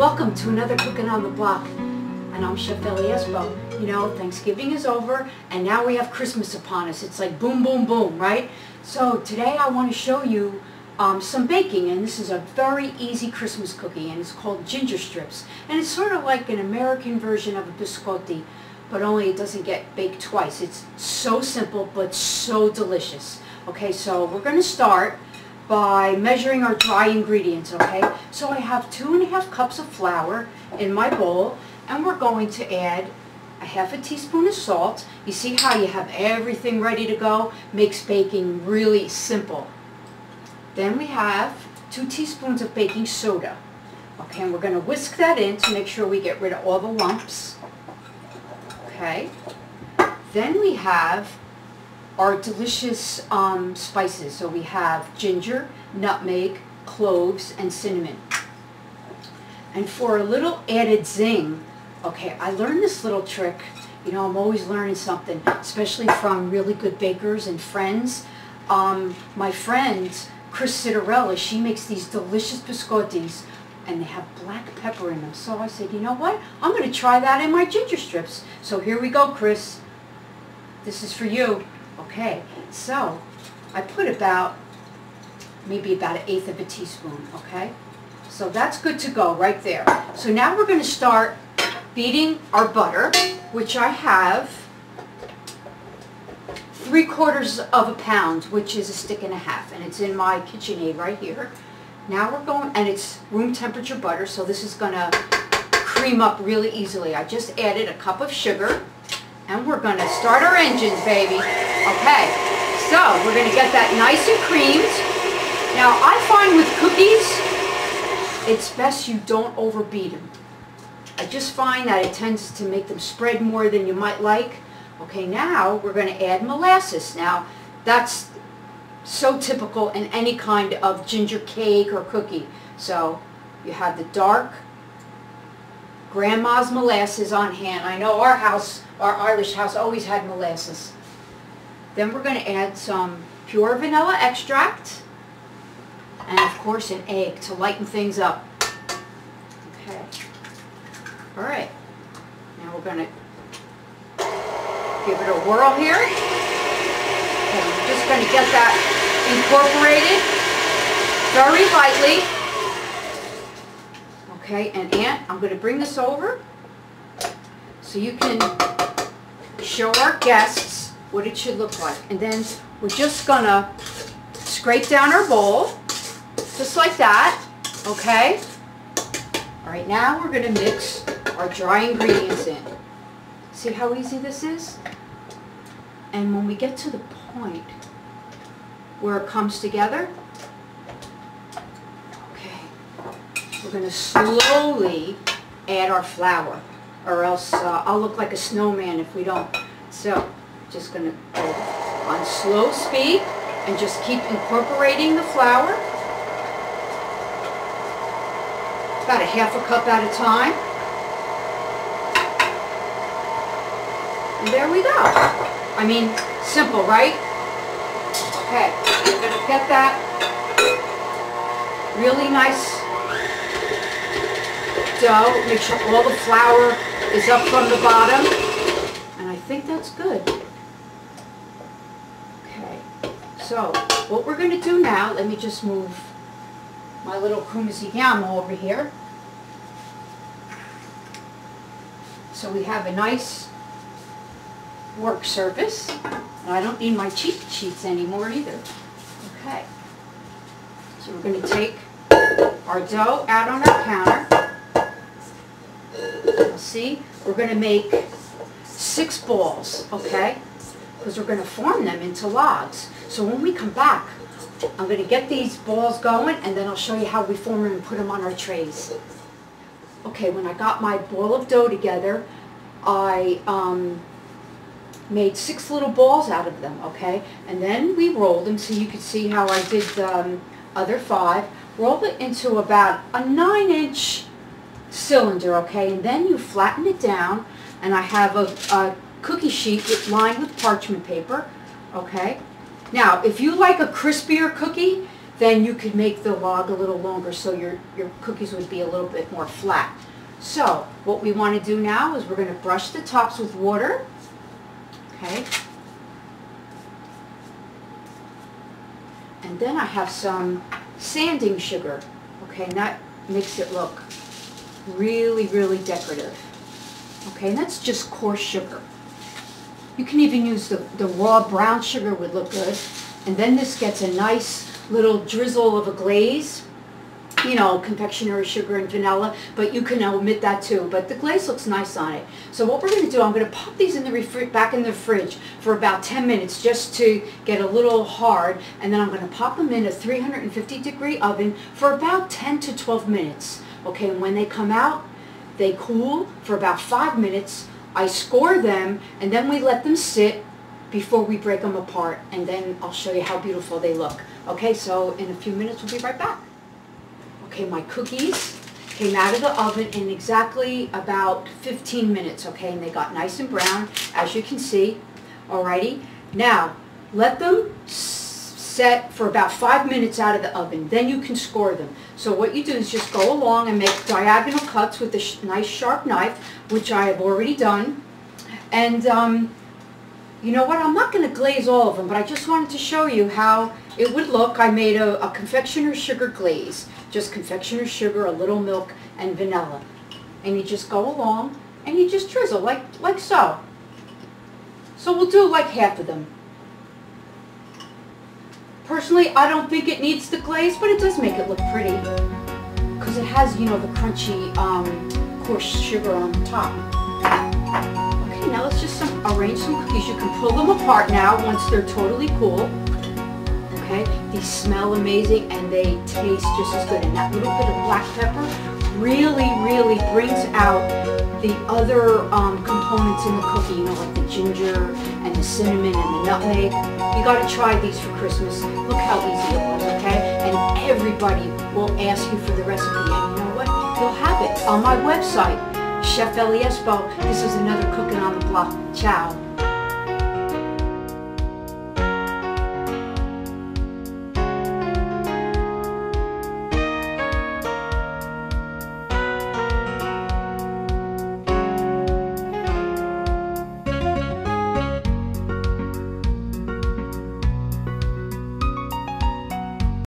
Welcome to another Cooking on the Block, and I'm Chef Ellie Espo. You know, Thanksgiving is over, and now we have Christmas upon us. It's like boom, boom, boom, right? So today I want to show you some baking, and this is a very easy Christmas cookie, and it's called ginger strips. And it's sort of like an American version of a biscotti, but only it doesn't get baked twice. It's so simple, but so delicious. Okay, so we're going to start by measuring our dry ingredients, okay? So I have 2½ cups of flour in my bowl, and we're going to add a ½ teaspoon of salt. You see how you have everything ready to go? Makes baking really simple. Then we have 2 teaspoons of baking soda. Okay, and we're going to whisk that in to make sure we get rid of all the lumps. Okay. Then we have our delicious spices. So we have ginger, nutmeg, cloves, and cinnamon. And for a little added zing, okay, I learned this little trick. You know, I'm always learning something, especially from really good bakers and friends. My friend, Chris Citarella, she makes these delicious biscottis, and they have black pepper in them. So I said, you know what? I'm going to try that in my ginger strips. So here we go, Chris. This is for you. Okay, so I put maybe about 1/8 of a teaspoon, okay? So that's good to go right there. So now we're going to start beating our butter, which I have 3/4 of a pound, which is 1.5 sticks, and it's in my KitchenAid right here. Now we're going, and it's room temperature butter, so this is going to cream up really easily. I just added a cup of sugar, and we're going to start our engines, baby. Okay, so we're going to get that nice and creamed. Now, I find with cookies, it's best you don't overbeat them. I just find that it tends to make them spread more than you might like. Okay, now we're going to add molasses. Now, that's so typical in any kind of ginger cake or cookie. So, you have the dark grandma's molasses on hand. I know our house, our Irish house, always had molasses. Then we're going to add some pure vanilla extract, and of course an egg to lighten things up. Okay. All right. Now we're going to give it a whirl here. Okay, we're just going to get that incorporated very lightly. Okay, and Aunt, I'm going to bring this over so you can show our guests what it should look like. And then we're just going to scrape down our bowl, just like that, okay? All right, now we're going to mix our dry ingredients in. See how easy this is? And when we get to the point where it comes together, we're going to slowly add our flour, or else I'll look like a snowman if we don't. So, just going to go on slow speed and just keep incorporating the flour. About 1/2 cup at a time. And there we go. I mean, simple, right? Okay, we're going to get that really nice dough. Make sure all the flour is up from the bottom, and I think that's good. Okay, so what we're going to do now, let me just move my little parmigiano over here. So we have a nice work surface, and I don't need my cheat sheets anymore either. Okay, so we're going to take our dough out on our counter. See, we're going to make 6 balls, okay? Because we're going to form them into logs. So when we come back, I'm going to get these balls going, and then I'll show you how we form them and put them on our trays. Okay, when I got my ball of dough together, I made 6 little balls out of them, okay? And then we rolled them, so you could see how I did the other 5. Rolled it into about a 9-inch cylinder, okay, and then you flatten it down, and I have a cookie sheet lined with parchment paper, okay. Now, if you like a crispier cookie, then you could make the log a little longer so your cookies would be a little bit more flat. So what we want to do now is we're going to brush the tops with water. Okay. And then I have some sanding sugar. Okay, and that makes it look really, really decorative. Okay, and that's just coarse sugar. You can even use the raw brown sugar would look good. And then this gets a nice little drizzle of a glaze. You know, confectionery sugar and vanilla, but you can omit that too. But the glaze looks nice on it. So what we're going to do, I'm going to pop these in the back in the fridge for about 10 minutes just to get a little hard. And then I'm going to pop them in a 350-degree oven for about 10 to 12 minutes. Okay, and when they come out, they cool for about 5 minutes. I score them, and then we let them sit before we break them apart. And then I'll show you how beautiful they look. Okay, so in a few minutes, we'll be right back. Okay, my cookies came out of the oven in exactly about 15 minutes, okay, and they got nice and brown, as you can see. Alrighty, now let them set for about 5 minutes out of the oven, then you can score them. So what you do is just go along and make diagonal cuts with a nice sharp knife, which I have already done. And you know what, I'm not going to glaze all of them, but I just wanted to show you how it would look. I made a confectioner's sugar glaze. Just confectioner's sugar, a little milk, and vanilla. And you just go along and you just drizzle like so. So we'll do like half of them. Personally, I don't think it needs the glaze, but it does make it look pretty. Because it has, you know, the crunchy, coarse sugar on the top. Okay, now let's just arrange some cookies. You can pull them apart now once they're totally cool. Okay, these smell amazing and they taste just as good. And that little bit of black pepper really, really brings out the other components in the cookie, you know, like the ginger and the cinnamon and the nutmeg. You got to try these for Christmas. Look how easy it was, okay? And everybody will ask you for the recipe. And you know what? You'll have it on my website, Chef Ellie Espo. This is another Cooking on the Block. Ciao.